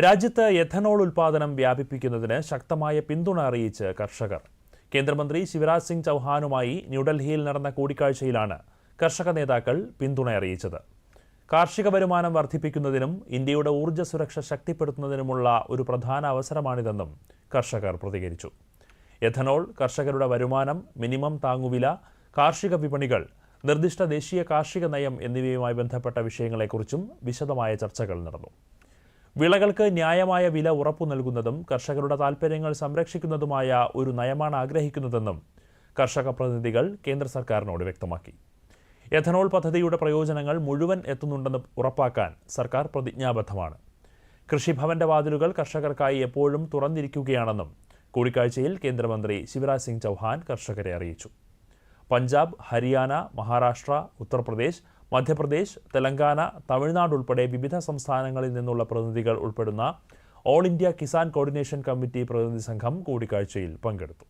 രാജ്യത്ത് എഥനോൾ ഉൽപ്പാദനം വ്യാപിപ്പിക്കുന്നതിന് ശക്തമായ പിന്തുണ അറിയിച്ച് കർഷകർ. കേന്ദ്രമന്ത്രി ശിവരാജ് സിംഗ് ചൗഹാനുമായി ന്യൂഡൽഹിയിൽ നടന്ന കൂടിക്കാഴ്ചയിലാണ് കർഷക നേതാക്കൾ പിന്തുണ അറിയിച്ചത്. കാർഷിക വരുമാനം വർദ്ധിപ്പിക്കുന്നതിനും ഇന്ത്യയുടെ ഊർജ്ജ സുരക്ഷ ശക്തിപ്പെടുത്തുന്നതിനുമുള്ള ഒരു പ്രധാന അവസരമാണിതെന്നും കർഷകർ പ്രതികരിച്ചു. എഥനോൾ, കർഷകരുടെ വരുമാനം, മിനിമം താങ്ങുവില, കാർഷിക വിപണികൾ, നിർദ്ദിഷ്ട ദേശീയ കാർഷിക നയം എന്നിവയുമായി ബന്ധപ്പെട്ട വിഷയങ്ങളെക്കുറിച്ചും വിശദമായ ചർച്ചകൾ നടന്നു. വിളകൾക്ക് ന്യായമായ വില ഉറപ്പു നൽകുന്നതും കർഷകരുടെ താൽപ്പര്യങ്ങൾ സംരക്ഷിക്കുന്നതുമായ ഒരു നയമാണ് ആഗ്രഹിക്കുന്നതെന്നും കർഷക പ്രതിനിധികൾ കേന്ദ്ര സർക്കാരിനോട് വ്യക്തമാക്കി. എഥനോൾ പദ്ധതിയുടെ പ്രയോജനങ്ങൾ മുഴുവൻ എത്തുന്നുണ്ടെന്ന് ഉറപ്പാക്കാൻ സർക്കാർ പ്രതിജ്ഞാബദ്ധമാണ്. കൃഷിഭവന്റെ വാതിലുകൾ കർഷകർക്കായി എപ്പോഴും തുറന്നിരിക്കുകയാണെന്നും കൂടിക്കാഴ്ചയിൽ കേന്ദ്രമന്ത്രി ശിവരാജ് സിംഗ് ചൗഹാൻ കർഷകരെ അറിയിച്ചു. പഞ്ചാബ്, ഹരിയാന, മഹാരാഷ്ട്ര, ഉത്തർപ്രദേശ്, മധ്യപ്രദേശ്, തെലങ്കാന, തമിഴ്നാട് ഉൾപ്പെടെ വിവിധ സംസ്ഥാനങ്ങളിൽ നിന്നുള്ള പ്രതിനിധികൾ ഉൾപ്പെടുന്ന all India Kisan coordination committee പ്രതിനിധി സംഘം കൂടിക്കാഴ്ചയിൽ പങ്കെടുത്തു.